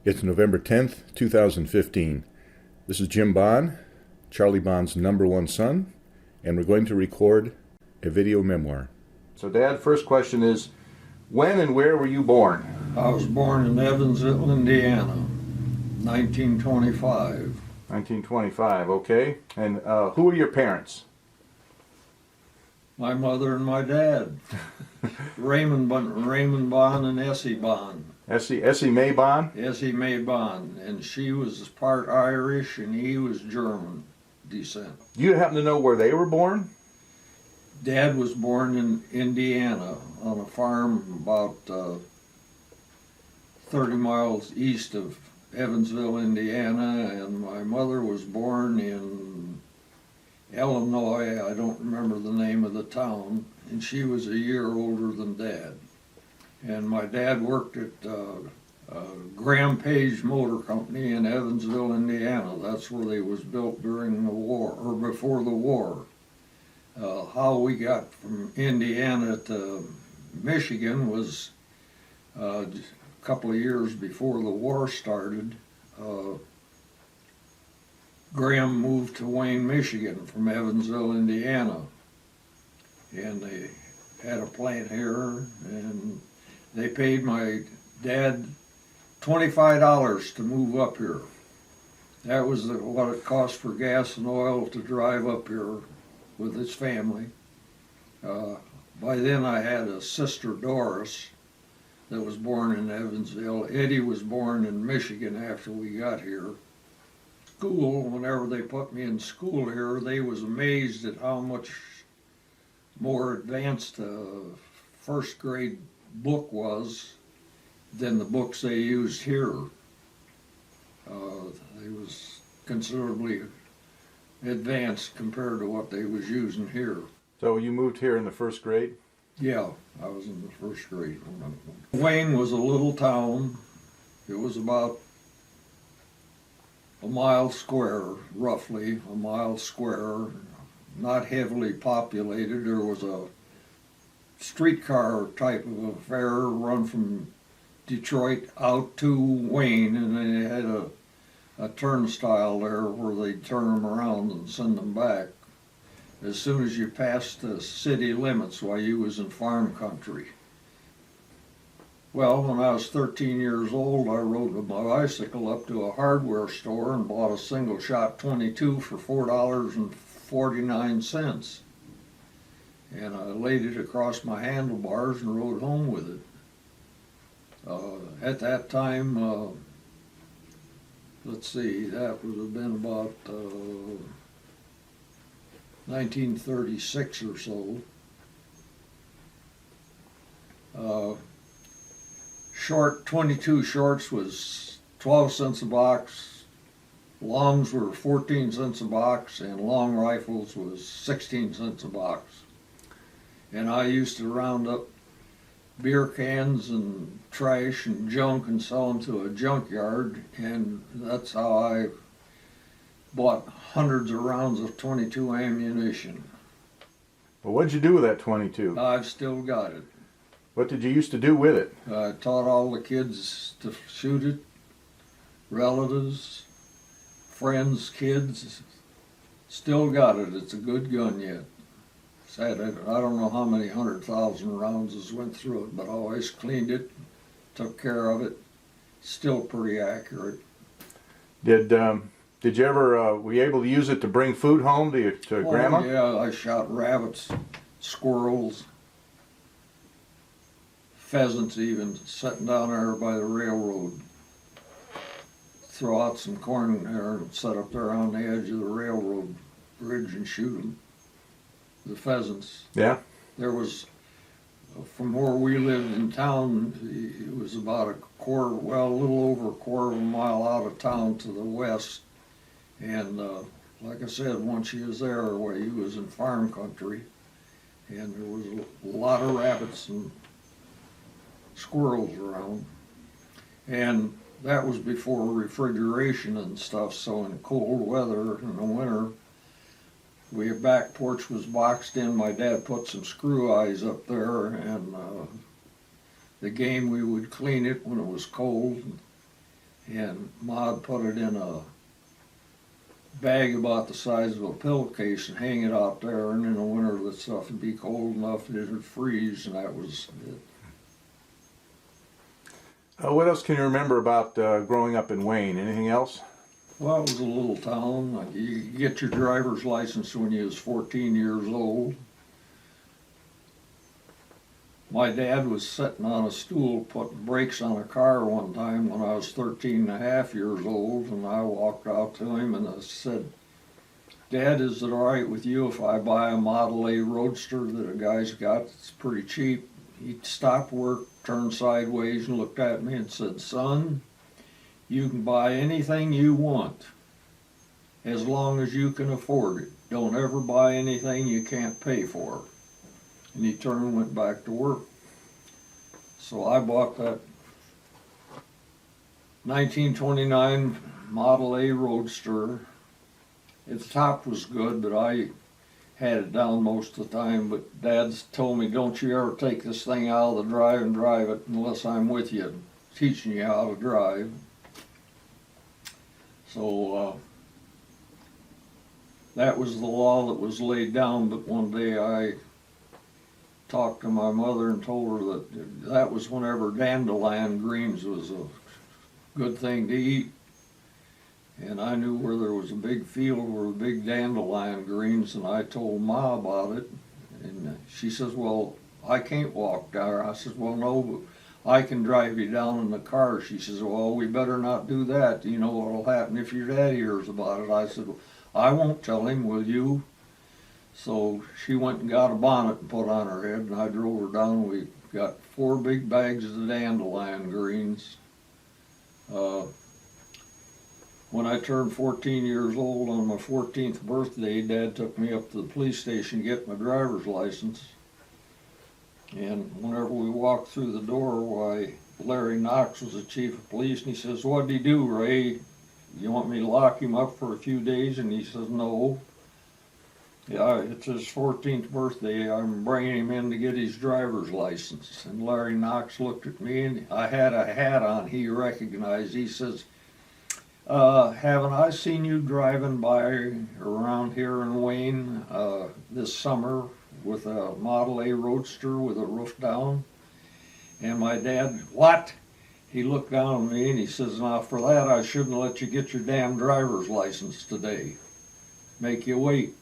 It's November 10th, 2015. This is Jim Bahn, Charlie Bahn's number one son, and we're going to record a video memoir. So, Dad, first question is, when and where were you born? I was born in Evansville, Indiana, 1925. 1925, okay. And who were your parents? My mother and my dad, Raymond Bahn and Essie Bahn. Essie Mae Bahn? Essie Mae Bahn, and she was part Irish and he was German descent. Do you happen to know where they were born? Dad was born in Indiana on a farm about 30 miles east of Evansville, Indiana, and my mother was born in Illinois. I don't remember the name of the town, and she was a year older than Dad. And my dad worked at Graham Page Motor Company in Evansville, Indiana. That's where they was built during the war, or before the war. How we got from Indiana to Michigan was a couple of years before the war started. Graham moved to Wayne, Michigan from Evansville, Indiana. And they had a plant here, and they paid my dad $25 to move up here. That was what it cost for gas and oil to drive up here with his family. By then I had a sister, Doris, that was born in Evansville. Eddie was born in Michigan after we got here. School, whenever they put me in school here, they was amazed at how much more advanced first grade book was than the books they used here. They was considerably advanced compared to what they was using here. So you moved here in the first grade? Yeah, I was in the first grade. Wayne was a little town. It was about a mile square, roughly a mile square, not heavily populated. There was a streetcar type of affair run from Detroit out to Wayne, and they had a turnstile there where they'd turn them around and send them back. As soon as you passed the city limits while you was in farm country. Well, when I was 13 years old, I rode with my bicycle up to a hardware store and bought a single-shot .22 for $4.49. And I laid it across my handlebars and rode home with it. At that time, let's see, that would have been about 1936 or so. Short 22 shorts was 12 cents a box, longs were 14 cents a box, and long rifles was 16 cents a box. And I used to round up beer cans and trash and junk and sell them to a junkyard, and that's how I bought hundreds of rounds of .22 ammunition. Well, what'd you do with that .22? I've still got it. What did you used to do with it? I taught all the kids to shoot it, relatives, friends, kids. Still got it. It's a good gun yet. Sad, I don't know how many 100,000 rounds has went through it, but I always cleaned it, took care of it. Still pretty accurate. Did you ever, were you able to use it to bring food home to Grandma? Yeah, I shot rabbits, squirrels, pheasants even, sitting down there by the railroad. Throw out some corn there and set up there on the edge of the railroad bridge and shoot them. The pheasants. Yeah. There was, from where we lived in town, it was about a little over a quarter of a mile out of town to the west. And like I said, once you was there, well, you was in farm country, and there was a lot of rabbits and squirrels around. And that was before refrigeration and stuff, so in cold weather in the winter, our back porch was boxed in. My dad put some screw eyes up there, and the game we would clean it when it was cold, and Ma'd put it in a bag about the size of a pillowcase and hang it out there, and in the winter the stuff would be cold enough that it would freeze, and that was it. What else can you remember about growing up in Wayne? Anything else? Well, it was a little town. You get your driver's license when you was 14 years old. My dad was sitting on a stool putting brakes on a car one time when I was 13 and a half years old, and I walked out to him and I said, "Dad, is it all right with you if I buy a Model A Roadster that a guy's got? It's pretty cheap." He stopped work, turned sideways and looked at me and said, "Son, you can buy anything you want as long as you can afford it. Don't ever buy anything you can't pay for." And he turned and went back to work. So I bought that 1929 Model A Roadster. Its top was good, but I had it down most of the time. But Dad's told me, "Don't you ever take this thing out of the drive and drive it unless I'm with you, teaching you how to drive." So that was the law that was laid down. But one day I talked to my mother and told her that was whenever dandelion greens was a good thing to eat. And I knew where there was a big field with big dandelion greens, and I told Ma about it. And she says, "Well, I can't walk there." I says, "Well, no, but I can drive you down in the car." She says, "Well, we better not do that. You know what'll happen if your dad hears about it." I said, "Well, I won't tell him, will you?" So she went and got a bonnet and put on her head, and I drove her down. We got 4 big bags of the dandelion greens. When I turned 14 years old on my 14th birthday, Dad took me up to the police station to get my driver's license. And whenever we walked through the door, why, Larry Knox was the chief of police, and he says, "What'd he do, Ray? You want me to lock him up for a few days?" And he says, "No. Yeah, it's his 14th birthday. I'm bringing him in to get his driver's license." And Larry Knox looked at me, and I had a hat on he recognized. He says, "Haven't I seen you driving by around here in Wayne this summer with a Model A Roadster with a roof down?" And my dad, "What?" He looked down at me and he says, "Now for that I shouldn't let you get your damn driver's license today. Make you wait."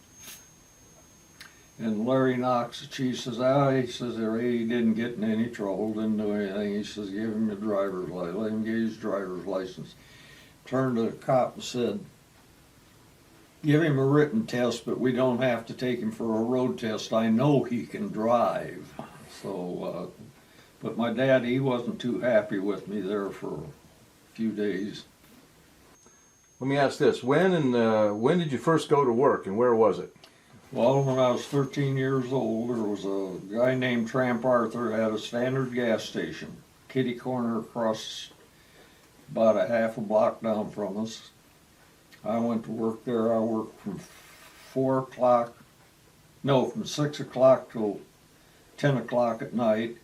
And Larry Knox, the chief, says, he says, "He didn't get in any trouble, didn't do anything." He says, "Give him a driver's license, let him get his driver's license." Turned to the cop and said, "Give him a written test, but we don't have to take him for a road test. I know he can drive." So, but my dad, he wasn't too happy with me there for a few days. Let me ask this: when did you first go to work, and where was it? Well, when I was 13 years old, there was a guy named Tramp Arthur had a standard gas station, kitty corner across about a half a block down from us. I went to work there. I worked from 6 o'clock till 10 o'clock at night.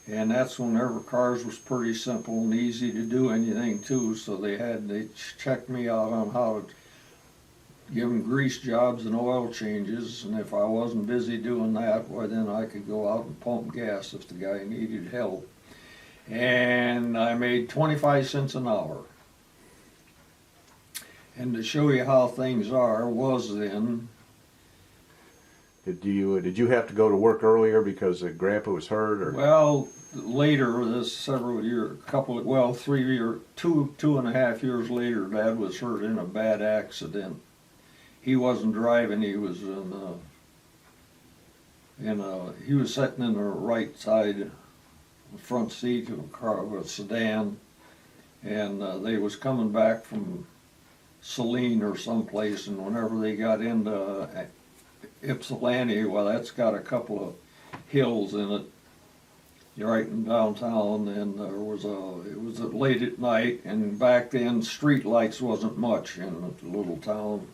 And that's whenever cars was pretty simple and easy to do anything to. So they checked me out on how to give them grease jobs and oil changes. And if I wasn't busy doing that, why then I could go out and pump gas if the guy needed help. And I made 25 cents an hour. And to show you how things was then. Did you have to go to work earlier because Grandpa was hurt, or? Well, later, this several years, 2.5 years later, Dad was hurt in a bad accident. He wasn't driving; he was he was sitting in the right side, front seat of a sedan, and they was coming back from Saline or someplace, and whenever they got into Ypsilanti, well, that's got a couple of hills in it, right in downtown, and it was late at night, and back then street lights wasn't much in the little town,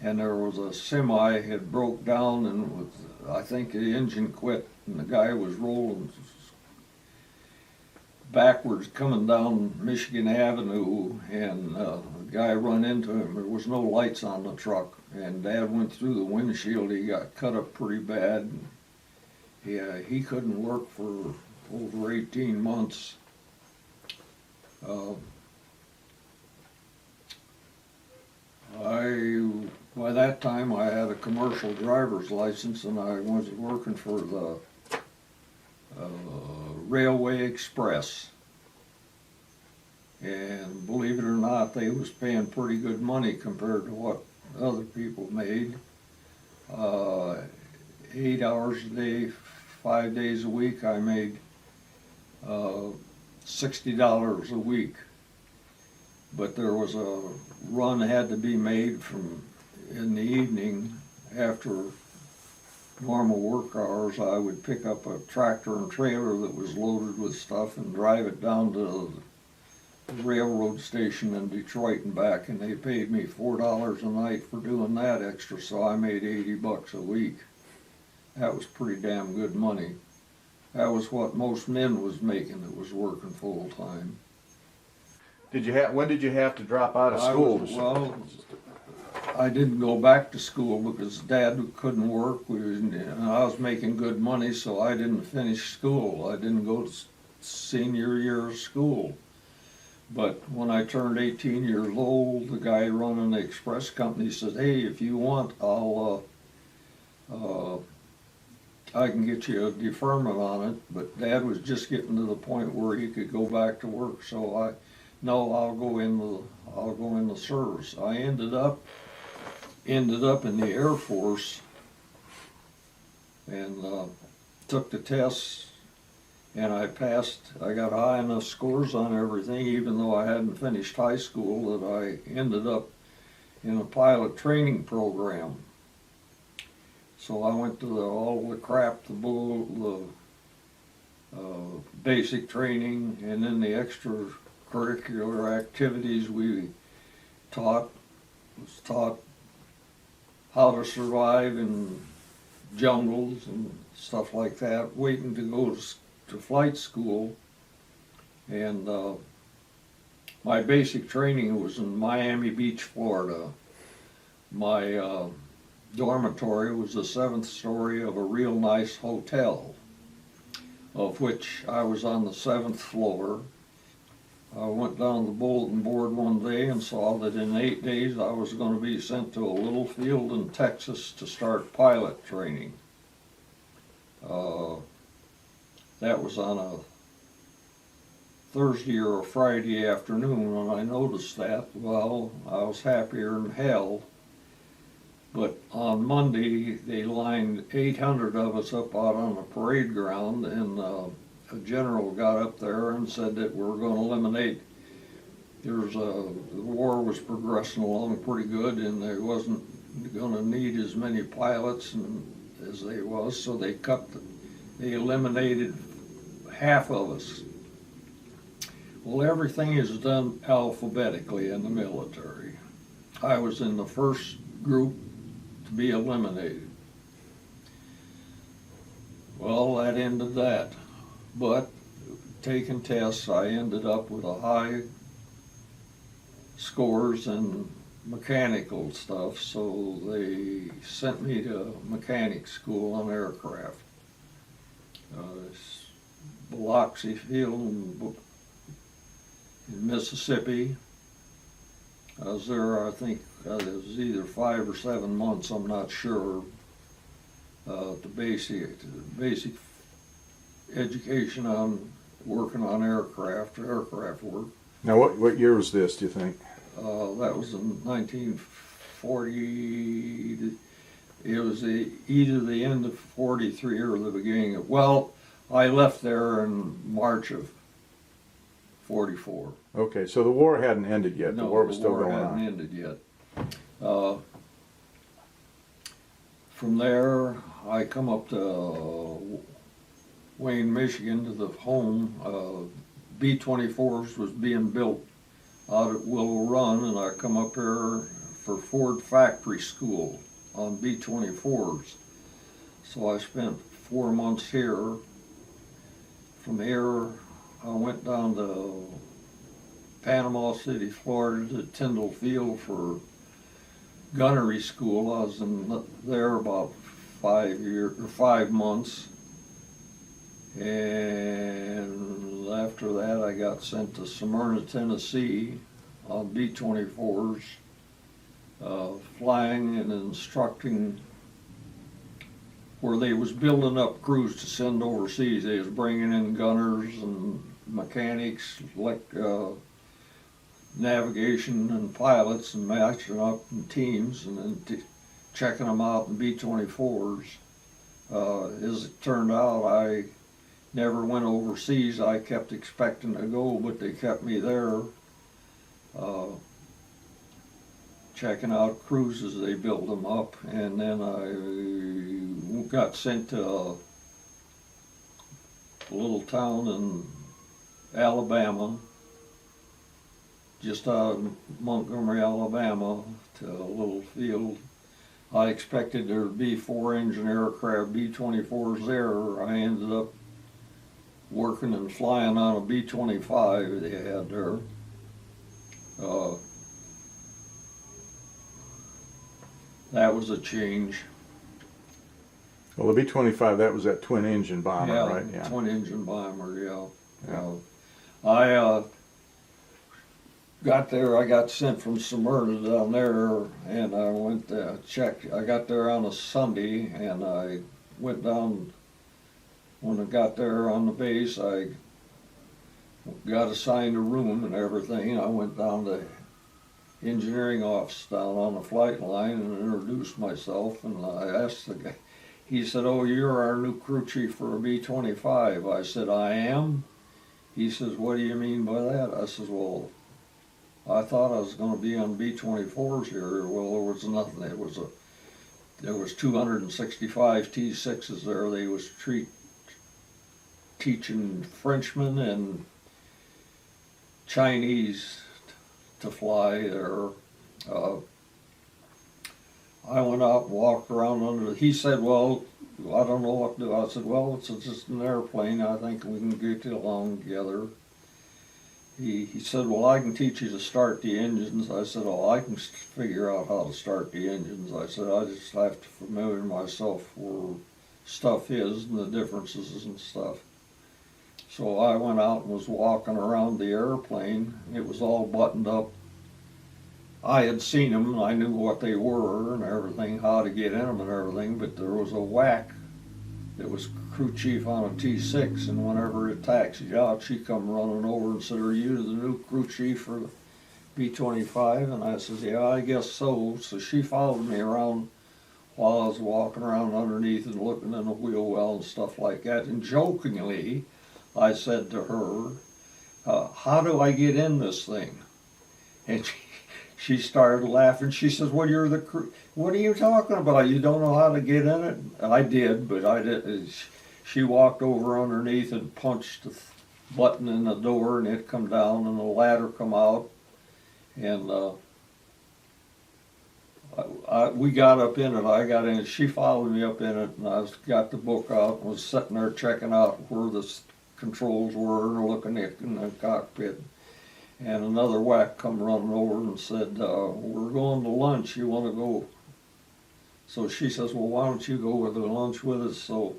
and there was a semi had broke down, and I think the engine quit, and the guy was rolling backwards coming down Michigan Avenue, and the guy run into him. There was no lights on the truck, and Dad went through the windshield. He got cut up pretty bad. Yeah, he couldn't work for over 18 months. By that time I had a commercial driver's license, and I was working for the Railway Express. And believe it or not, they was paying pretty good money compared to what other people made. 8 hours a day, 5 days a week, I made $60 a week. But there was a run had to be made from in the evening after normal work hours. I would pick up a tractor and trailer that was loaded with stuff and drive it down to the railroad station in Detroit and back, and they paid me $4 a night for doing that extra, so I made $80 a week. That was pretty damn good money. That was what most men was making that was working full time. When did you have to drop out of school? I didn't go back to school because Dad couldn't work, and I was making good money, so I didn't finish school. I didn't go to senior year of school. But when I turned 18 years old, the guy running the express company said, "Hey, if you want, I can get you a deferment on it." But Dad was just getting to the point where he could go back to work, so I'll go in the service. I ended up in the Air Force, and took the tests, and I passed. I got high enough scores on everything, even though I hadn't finished high school, that I ended up in a pilot training program. So I went to all the crap, the basic training, and then the extracurricular activities we was taught how to survive in jungles and stuff like that, waiting to go to flight school. And my basic training was in Miami Beach, Florida. My dormitory was the 7th story of a real nice hotel, of which I was on the 7th floor. I went down the bulletin board one day and saw that in 8 days I was going to be sent to a little field in Texas to start pilot training. That was on a Thursday or a Friday afternoon. When I noticed that, well, I was happier than hell. But on Monday, they lined 800 of us up out on the parade ground, and a general got up there and said that we're going to eliminate. The war was progressing along pretty good, and they wasn't going to need as many pilots as they was, so they eliminated half of us. Well, everything is done alphabetically in the military. I was in the first group to be eliminated. Well, that ended that. But taking tests, I ended up with a high scores in mechanical stuff, so they sent me to mechanic school on aircraft. Biloxi Field in Mississippi. I was there, I think it was either 5 or 7 months, I'm not sure. The basic education on working on aircraft work. Now, what year was this, do you think? That was in 1940. It was either the end of 43 or the beginning of, well, I left there in March of 44. Okay, so the war hadn't ended yet. No, the war was still going on. The war hadn't ended yet. From there, I come up to Wayne, Michigan, to the home. B-24s was being built out at Willow Run, and I come up here for Ford Factory School on B-24s. So I spent 4 months here. From here, I went down to Panama City, Florida, to Tyndall Field for gunnery school. I was there about 5 months, and after that I got sent to Smyrna, Tennessee on B-24s, flying and instructing where they was building up crews to send overseas. They was bringing in gunners and mechanics, like navigation and pilots, and matching up in teams and then checking them out in B-24s. As it turned out, I never went overseas. I kept expecting to go, but they kept me there, checking out cruises. They built them up, and then I got sent to a little town in Alabama, just out of Montgomery, Alabama, to a little field. I expected there to be 4-engine aircraft, B-24s there. I ended up working and flying on a B-25 they had there. That was a change. Well, the B-25, that was that twin-engine bomber, Yeah, right? Yeah, twin-engine bomber, yeah. Yeah. I got there, I got sent from Smyrna down there, and I went to check. I got there on a Sunday, and I went down. When I got there on the base, I got assigned a room and everything. I went down to engineering office down on the flight line and introduced myself, and I asked the guy. He said, "Oh, you're our new crew chief for a B-25." I said, "I am." He says, "What do you mean by that?" I says, "Well, I thought I was going to be on B-24s here." Well, there was nothing. There was 265 T-6s there. They was teaching Frenchmen and Chinese to fly there. I went out and walked around under. He said, "Well, I don't know what to do." I said, "Well, it's just an airplane. I think we can get along together." He said, "Well, I can teach you to start the engines." I said, "Oh, I can figure out how to start the engines." I said, "I just have to familiar myself where stuff is and the differences and stuff." So I went out and was walking around the airplane. It was all buttoned up. I had seen them and I knew what they were and everything, how to get in them and everything, but there was a whack that was crew chief on a T-6, and whenever it taxied out, she come running over and said, "Are you the new crew chief for the B-25? And I says, "Yeah, I guess so." So she followed me around while I was walking around underneath and looking in the wheel well and stuff like that. And jokingly, I said to her, "How do I get in this thing?" And she started laughing. She says, "Well, you're the crew. What are you talking about? You don't know how to get in it?" I did, but I didn't. She walked over underneath and punched the button in the door, and it come down, and the ladder come out, and we got up in it. I got in it. She followed me up in it, and I got the book out and was sitting there checking out where the controls were and looking at in the cockpit. And another whack come running over and said, "We're going to lunch. You want to go?" So she says, "Well, why don't you go with the lunch with us?" So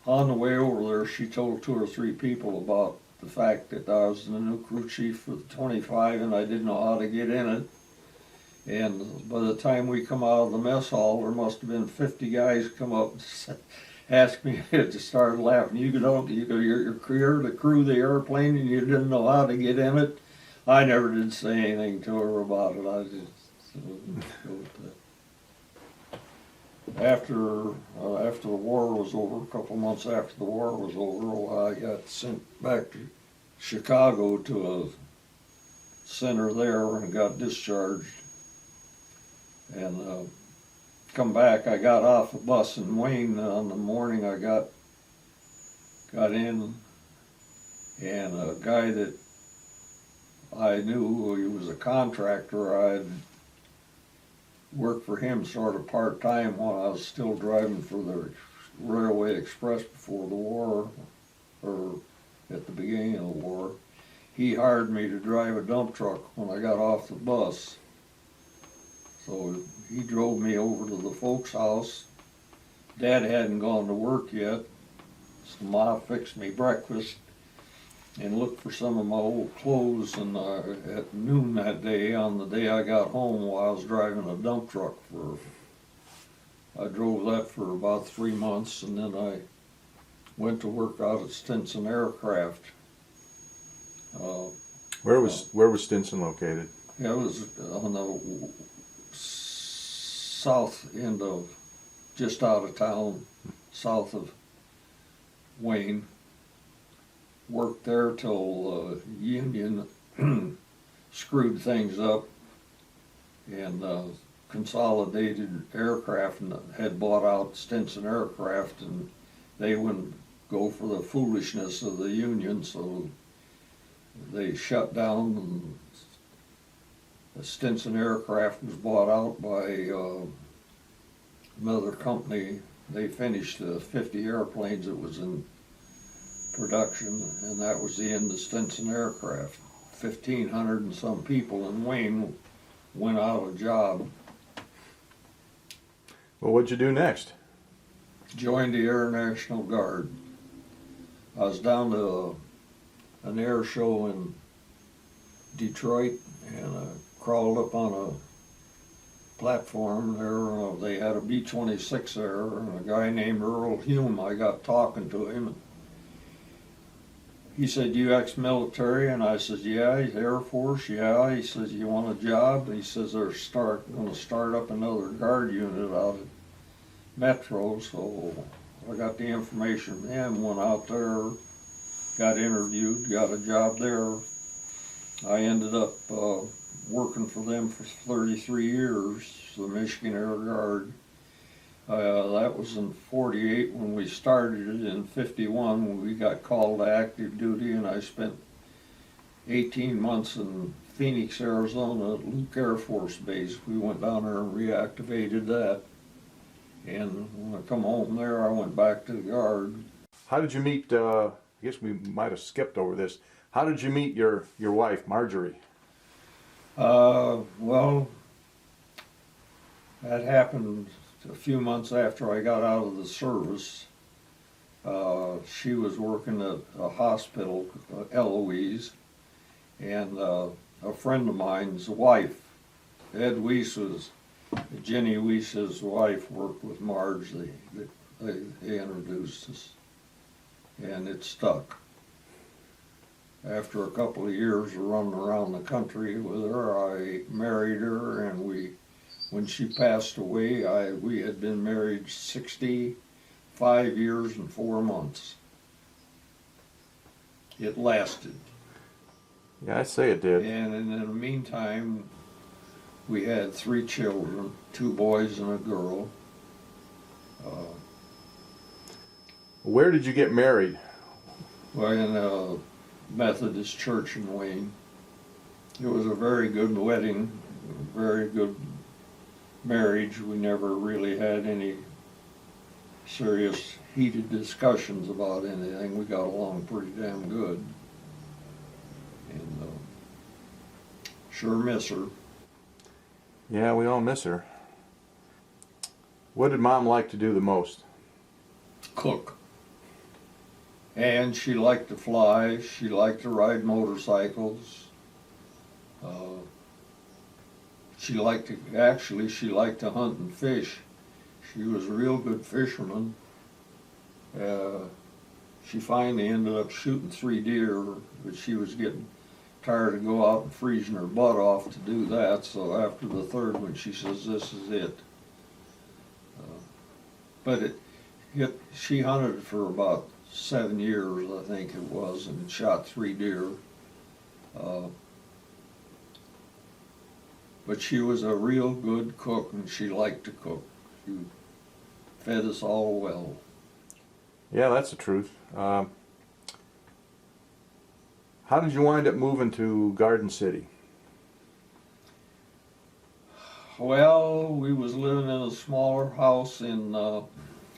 on the way over there, she told 2 or 3 people about the fact that I was the new crew chief for the 25 and I didn't know how to get in it. And by the time we come out of the mess hall, there must have been 50 guys come up and asked me to start laughing. You're the crew of the airplane and you didn't know how to get in it. I never did say anything to her about it. I just after the war was over, a couple months after the war was over, I got sent back to Chicago to a center there and got discharged. And come back, I got off a bus in Wayne on the morning. I got in, and a guy that I knew, he was a contractor. I'd worked for him sort of part-time while I was still driving for the Railway Express before the war, or at the beginning of the war. he hired me to drive a dump truck when I got off the bus. So he drove me over to the folks' house. Dad hadn't gone to work yet, so Ma fixed me breakfast and looked for some of my old clothes. And at noon that day, on the day I got home, while I was driving a dump truck I drove that for about 3 months, and then I went to work out at Stinson Aircraft. Where was Stinson located? Yeah, it was on the south end of, just out of town, south of Wayne. Worked there till Union screwed things up, and Consolidated Aircraft had bought out Stinson Aircraft, and they wouldn't go for the foolishness of the Union, so they shut down, and the Stinson Aircraft was bought out by another company. They finished the 50 airplanes that was in production, and that was the end of Stinson Aircraft. 1,500 and some people in Wayne went out of job. Well, what'd you do next? Joined the Air National Guard. I was down to an air show in Detroit, and I crawled up on a platform there. They had a B-26 there, and a guy named Earl Hume, I got talking to him. He said, "You ex-military?" And I said, "Yeah." He's Air Force. "Yeah." He says, "You want a job?" And he says, "They're going to start up another guard unit out at Metro." So I got the information from him, went out there, got interviewed, got a job there. I ended up working for them for 33 years, the Michigan Air Guard. That was in 48 when we started it. In 51 when we got called to active duty, and I spent 18 months in Phoenix, Arizona at Luke Air Force Base. We went down there and reactivated that. And when I come home there, I went back to the Guard. How did you meet, I guess we might have skipped over this, how did you meet your wife, Marjorie? Well, that happened a few months after I got out of the service. She was working at a hospital, Eloise, and a friend of mine's wife, Ed Weiss, Jenny Weiss's wife, worked with Marge. They introduced us, and it stuck. After a couple of years of running around the country with her, I married her, and when she passed away, we had been married 65 years and 4 months. It lasted. Yeah, I'd say it did. And in the meantime, we had 3 children, 2 boys and a girl. Where did you get married? Well, in a Methodist church in Wayne. It was a very good wedding, very good marriage. We never really had any serious heated discussions about anything. We got along pretty damn good. And sure miss her. Yeah, we all miss her. What did Mom like to do the most? Cook. And she liked to fly. She liked to ride motorcycles. She liked to hunt and fish. She was a real good fisherman. She finally ended up shooting 3 deer, but she was getting tired of go out and freezing her butt off to do that. So after the 3rd one, she says, "This is it." But she hunted for about 7 years, I think it was, and shot 3 deer. But she was a real good cook, and she liked to cook. She fed us all well. Yeah, that's the truth. How did you wind up moving to Garden City? Well, we was living in a smaller house in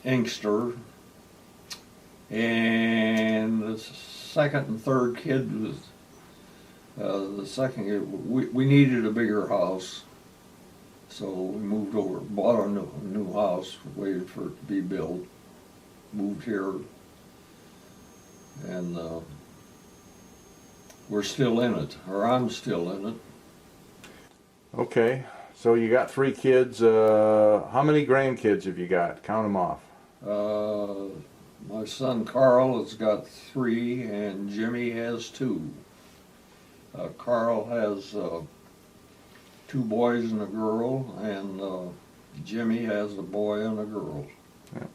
Inkster, and the 2nd and 3rd kid The second year, we needed a bigger house, so we moved over, bought a new house, waited for it to be built, moved here, and we're still in it, or I'm still in it. Okay, so you got 3 kids. How many grandkids have you got? Count them off. My son Carl has got 3, and Jimmy has 2. Carl has 2 boys and a girl, and Jimmy has a boy and a girl. Yeah.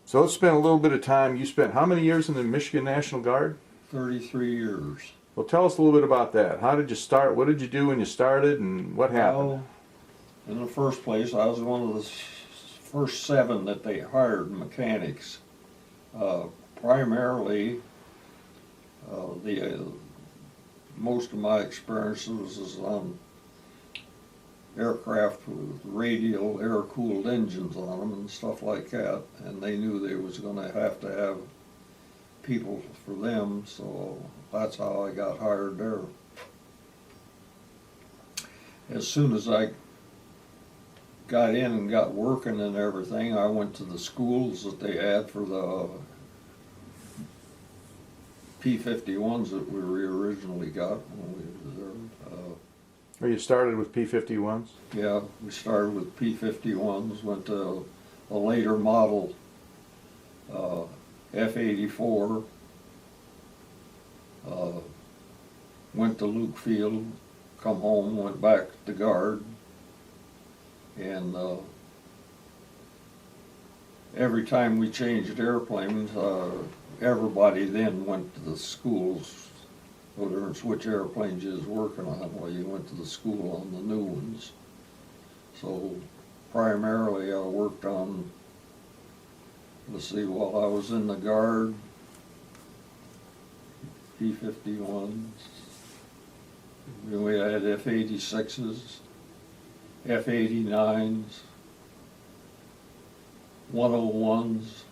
So let's spend a little bit of time. You spent how many years in the Michigan National Guard? 33 years. Well, tell us a little bit about that. How did you start? What did you do when you started, and what happened? Well, in the first place, I was one of the first 7 that they hired mechanics. Primarily, most of my experiences was on aircraft with radial air-cooled engines on them and stuff like that, and they knew they was going to have people for them, so that's how I got hired there. As soon as I got in and got working and everything, I went to the schools that they had for the P-51s that we originally got when we were there. Or you started with P-51s? Yeah, we started with P-51s, went to a later model F-84, went to Luke Field, come home, went back to Guard, and every time we changed airplanes, everybody then went to the schools, whether it's which airplanes you was working on, well, you went to the school on the new ones. So primarily I worked on, let's see, while I was in the Guard, P-51s, we had F-86s, F-89s, 101s,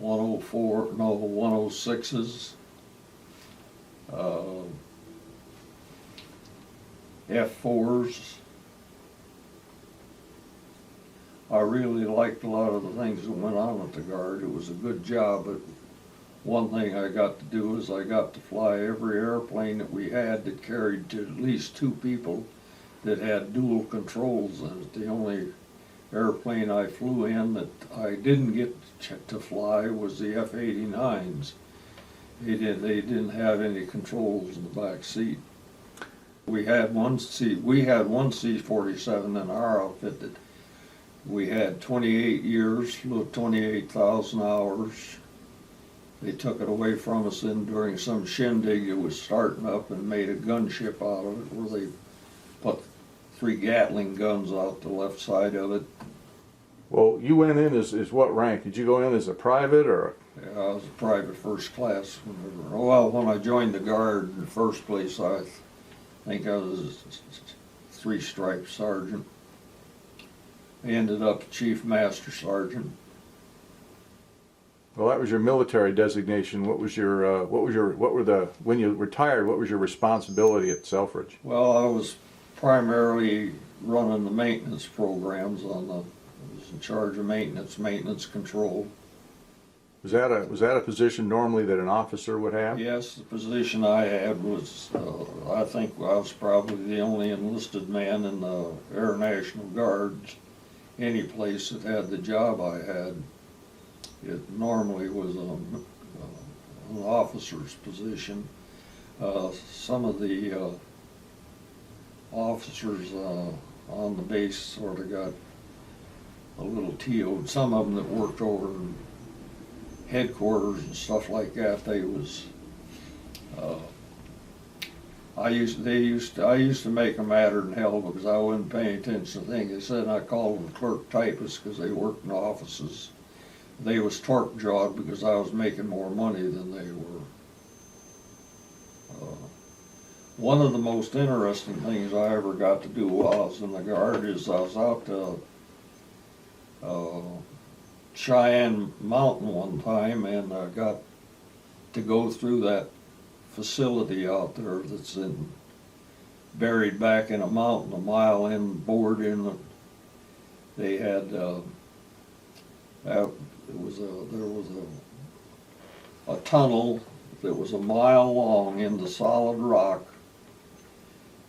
106s, F-4s. I really liked a lot of the things that went on at the Guard. It was a good job, but one thing I got to do is I got to fly every airplane that we had that carried to at least 2 people that had dual controls in it. The only airplane I flew in that I didn't get to fly was the F-89s. They didn't have any controls in the back seat. We had one C-47 in our outfit that we had 28 years, flew 28,000 hours. They took it away from us during some shindig that was starting up and made a gunship out of it, where they put 3 Gatling guns out the left side of it. Well, you went in as what rank? Did you go in as a private or? Yeah, I was a private first class. Well, when I joined the Guard in the first place, I think I was 3-stripe sergeant. I ended up Chief Master Sergeant. Well, that was your military designation. When you retired, what was your responsibility at Selfridge? Well, I was primarily running the maintenance programs I was in charge of maintenance control. Was that a position normally that an officer would have? Yes, the position I had was, I think I was probably the only enlisted man in the Air National Guards, any place that had the job I had. It normally was an officer's position. Some of the officers on the base sort of got a little TO'd. Some of them that worked over in headquarters and stuff like that, they was I used to make them madder than hell because I wasn't paying attention to things. They said I called them clerk typists because they worked in offices. They was torque jawed because I was making more money than they were. One of the most interesting things I ever got to do while I was in the Guard is I was out to Cheyenne Mountain one time, and I got to go through that facility out there that's buried back in a mountain, a mile bored in. They had there was a tunnel that was a mile long into solid rock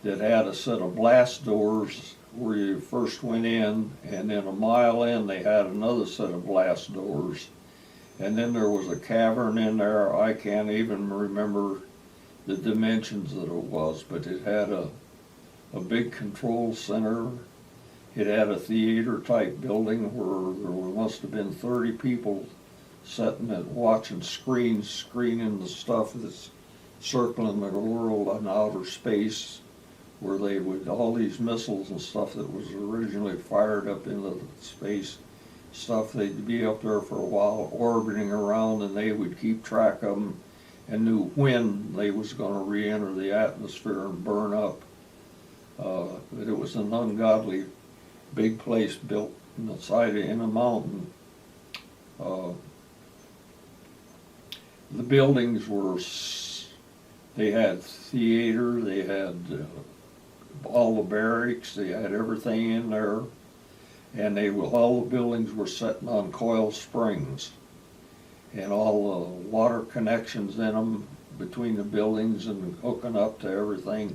that had a set of blast doors where you first went in, and then a mile in they had another set of blast doors. And then there was a cavern in there. I can't even remember the dimensions that it was, but it had a big control center. It had a theater type building where there must have been 30 people sitting and watching screening the stuff that's circling the world in outer space, where they would, all these missiles and stuff that was originally fired up into space stuff, they'd be up there for a while orbiting around, and they would keep track of them and knew when they was going to re-enter the atmosphere and burn up. But it was an ungodly big place built in the side in a mountain. The buildings were, they had theater, they had all the barracks, they had everything in there, and all the buildings were sitting on coil springs, and all the water connections in them between the buildings and hooking up to everything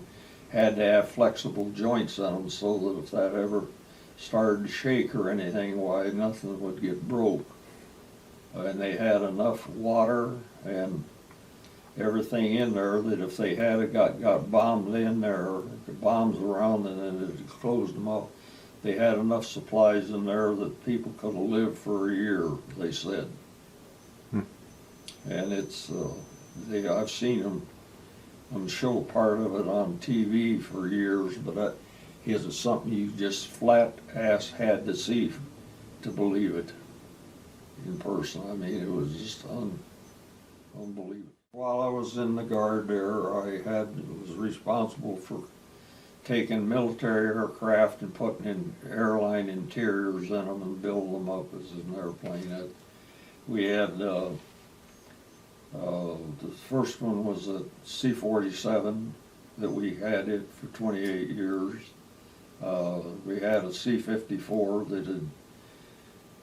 had to have flexible joints in them so that if that ever started to shake or anything, why, nothing would get broke. And they had enough water and everything in there that if they had got bombed in there, the bombs around, and then it closed them up, they had enough supplies in there that people could have lived for a year, they said. And it's, I've seen them, I'm show part of it on TV for years, but that is something you just flat ass had to see to believe it in person. I mean, it was just unbelievable. While I was in the Guard there, I was responsible for taking military aircraft and putting in airline interiors in them and building them up as an airplane. We had, the first one was a C-47 that we had it for 28 years. We had a C-54 that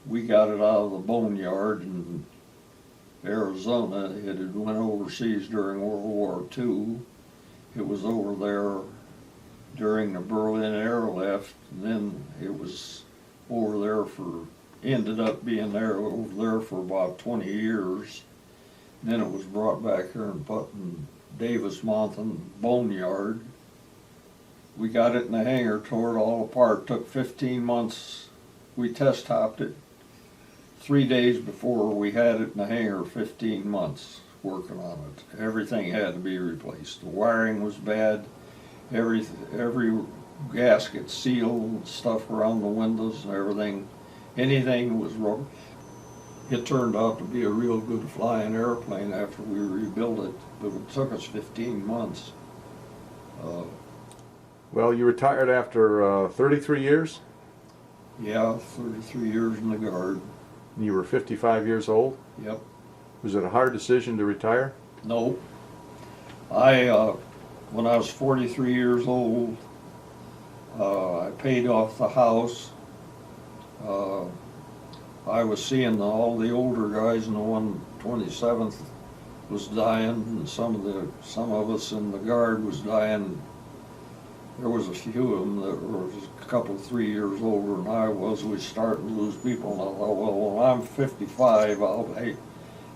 we got it out of the boneyard in Arizona. It had went overseas during World War II. It was over there during the Berlin airlift, and then it was over there ended up being over there for about 20 years. And then it was brought back here and put in Davis Mountain Boneyard. We got it in the hangar, tore it all apart, took 15 months. We test topped it 3 days before we had it in the hangar, 15 months working on it. Everything had to be replaced. The wiring was bad. Every gasket sealed, stuff around the windows and everything. Anything was wrong. It turned out to be a real good flying airplane after we rebuilt it, but it took us 15 months. Well, you retired after 33 years? Yeah, 33 years in the Guard. You were 55 years old? Yep. Was it a hard decision to retire? No. When I was 43 years old, I paid off the house. I was seeing all the older guys, and the 127th was dying, and some of us in the Guard was dying. There was a few of them that were a couple, 3 years older than I was. We started to lose people, and I thought, well, when I'm 55, I'll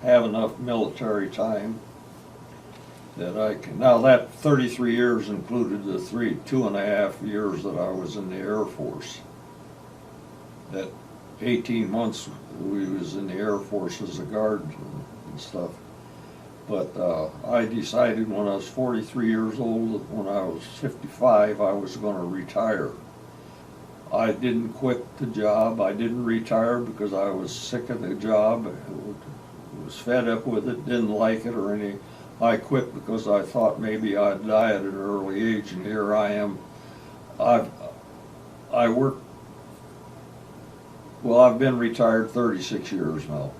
have enough military time that I can. Now that 33 years included the 2.5 years that I was in the Air Force. That 18 months we was in the Air Force as a Guard and stuff. But I decided when I was 43 years old that when I was 55 I was going to retire. I didn't quit the job. I didn't retire because I was sick of the job. I was fed up with it, didn't like it or anything. I quit because I thought maybe I'd die at an early age, and here I am. I worked. Well, I've been retired 36 years now.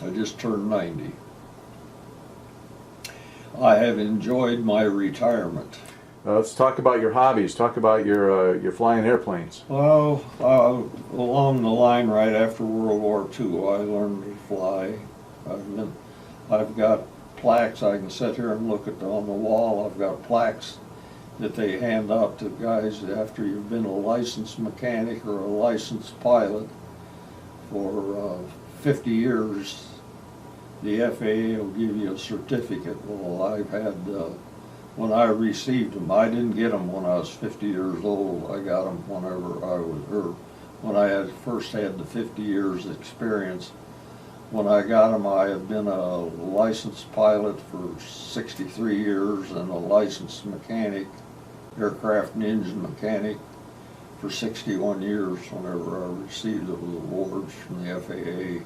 I just turned 90. I have enjoyed my retirement. Let's talk about your hobbies. Talk about your flying airplanes. Well, along the line right after World War II, I learned to fly. I've got plaques. I can sit here and look at on the wall. I've got plaques that they hand out to guys after you've been a licensed mechanic or a licensed pilot for 50 years. The FAA will give you a certificate. Well, I've had, when I received them, I didn't get them when I was 50 years old. I got them whenever I was, or when I had first had the 50 years experience. When I got them, I had been a licensed pilot for 63 years and a licensed mechanic, aircraft and engine mechanic, for 61 years whenever I received those awards from the FAA,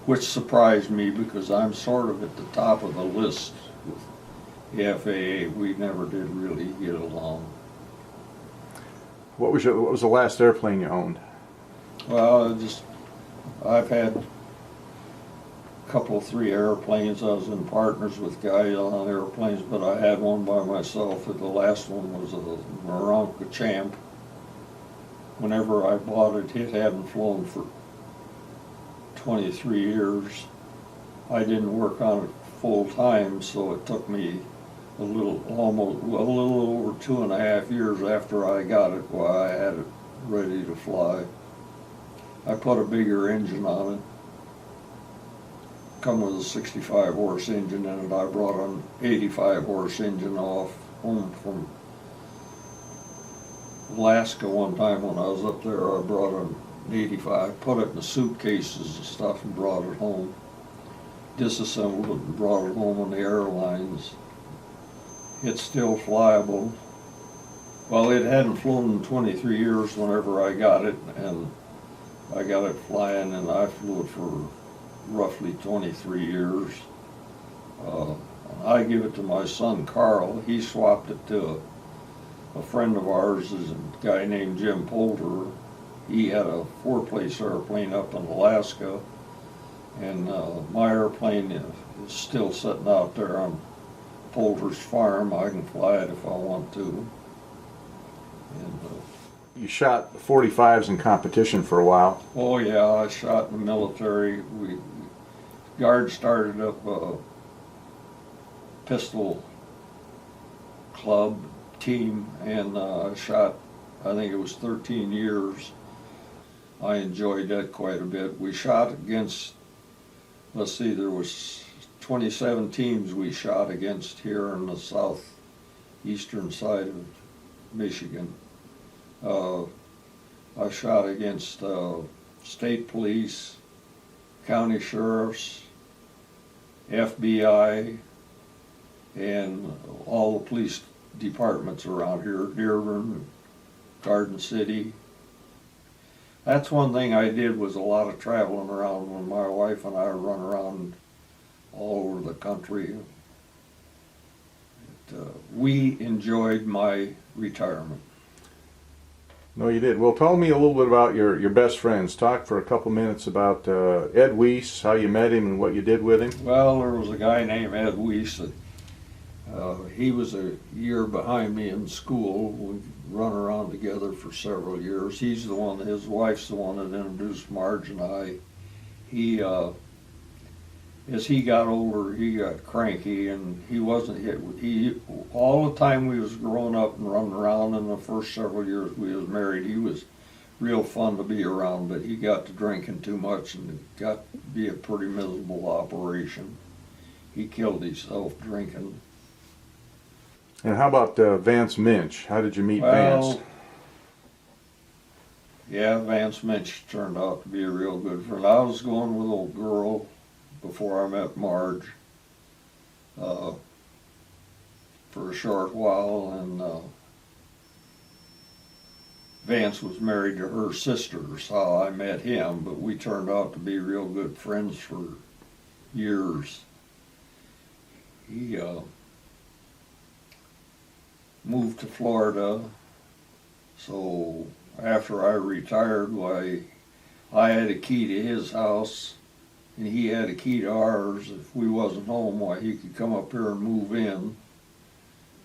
which surprised me because I'm sort of at the top of the list with the FAA. We never did really get along. What was the last airplane you owned? Well, I've had couple of 3 airplanes. I was in partners with guys on airplanes, but I had one by myself. The last one was a Maronka Champ. Whenever I bought it, it hadn't flown for 23 years. I didn't work on it full time, so it took me a little over 2.5 years after I got it while I had it ready to fly. I put a bigger engine on it. Come with a 65 horse engine in it. I brought an 85 horse engine off home from Alaska one time when I was up there. I brought an 85, put it in the suitcases and stuff and brought it home. Disassembled it and brought it home on the airlines. It's still flyable. Well, it hadn't flown in 23 years whenever I got it, and I got it flying, and I flew it for roughly 23 years. I give it to my son Carl. He swapped it to a friend of ours, is a guy named Jim Poulter. He had a 4-place airplane up in Alaska, and my airplane is still sitting out there on Poulter's farm. I can fly it if I want to. And You shot 45s in competition for a while. oh yeah, I shot in the military. Guard started up a pistol club team, and I shot, I think it was 13 years. I enjoyed that quite a bit. We shot against, let's see, there was 27 teams we shot against here on the southeastern side of Michigan. I shot against state police, county sheriffs, FBI, and all the police departments around here, Dearborn, Garden City. That's one thing I did, was a lot of traveling around when my wife and I run around all over the country. We enjoyed my retirement. No, you did. Well, tell me a little bit about your best friends. Talk for a couple minutes about Ed Weiss, how you met him and what you did with him. Well, there was a guy named Ed Weiss. He was a year behind me in school. We run around together for several years. He's the one, his wife's the one that introduced Marge and I. He, as he got older, he got cranky, and he wasn't hit. He all the time we was growing up and running around. In the first several years we was married, he was real fun to be around, but he got to drinking too much, and it got to be a pretty miserable operation. He killed himself drinking. And how about Vance Minch? How did you meet Well, Vance? yeah, Vance Minch turned out to be a real good friend. I was going with a girl before I met Marge for a short while, and Vance was married to her sister, so I met him, but we turned out to be real good friends for years. He moved to Florida, so after I retired, I had a key to his house, and he had a key to ours. If we wasn't home, why, he could come up here and move in.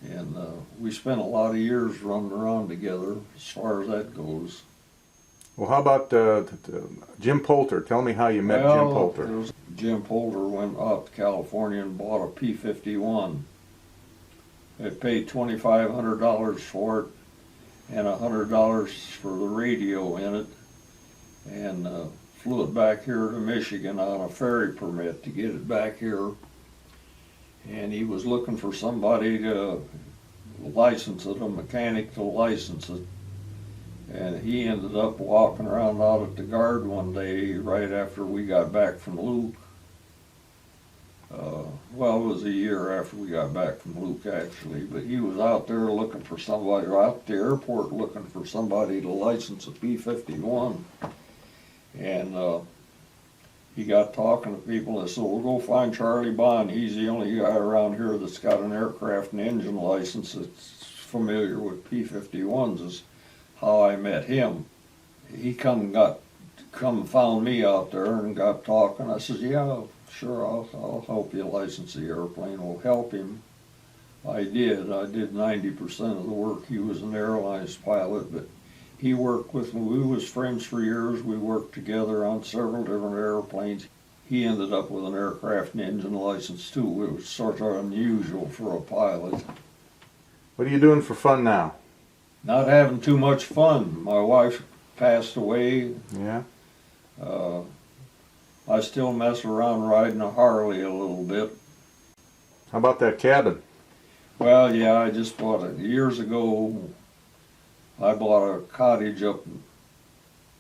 And we spent a lot of years running around together as far as that goes. Well, how about Jim Poulter? Tell me how you met Jim Poulter. Jim Poulter went up to California and bought a P-51. They paid $2,500 for it and $100 for the radio in it, and flew it back here to Michigan on a ferry permit to get it back here. And he was looking for somebody to license it, a mechanic to license it. And he ended up walking around out at the guard one day right after we got back from Luke. Well, it was a year after we got back from Luke, actually, but he was out there looking for somebody, or out at the airport looking for somebody to license a P-51. And he got talking to people and said, well, go find Charlie Bahn. He's the only guy around here that's got an aircraft and engine license that's familiar with P-51s, is how I met him. He come found me out there and got talking. I said, yeah, sure, I'll help you license the airplane. We'll help him. I did 90% of the work. He was an airlines pilot, but he worked with me. We was friends for years. We worked together on several different airplanes. He ended up with an aircraft and engine license too. It was sort of unusual for a pilot. What are you doing for fun now? Not having too much fun. My wife passed away. Yeah. I still mess around riding a Harley a little bit. How about that cabin? Well, yeah, I just bought it. Years ago, I bought a cottage up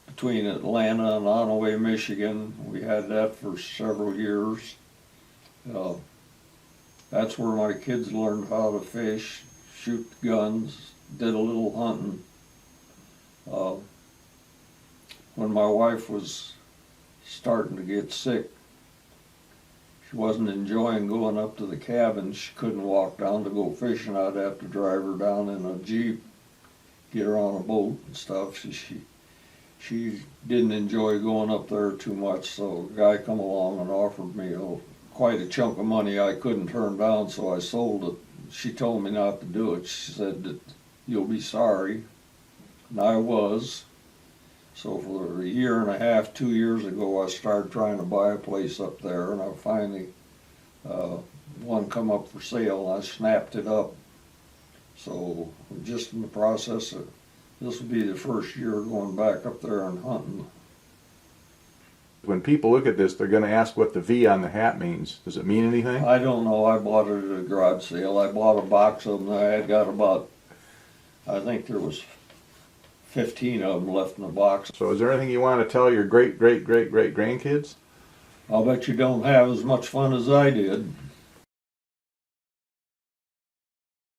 between Atlanta and Onaway, Michigan. We had that for several years. That's where my kids learned how to fish, shoot guns, did a little hunting. When my wife was starting to get sick, she wasn't enjoying going up to the cabin. She couldn't walk down to go fishing. I'd have to drive her down in a Jeep, get her on a boat and stuff. She didn't enjoy going up there too much, so a guy come along and offered me quite a chunk of money I couldn't turn down, so I sold it. She told me not to do it. She said that you'll be sorry, and I was. So for a year and a half, 2 years ago, I started trying to buy a place up there, and I finally, one come up for sale, and I snapped it up. So I'm just in the process of, this will be the first year going back up there and hunting. When people look at this, they're going to ask what the V on the hat means. Does it mean anything? I don't know. I bought it at a garage sale. I bought a box of them. I had got about, I think there was 15 of them left in the box. So is there anything you want to tell your great grandkids? I'll bet you don't have as much fun as I did.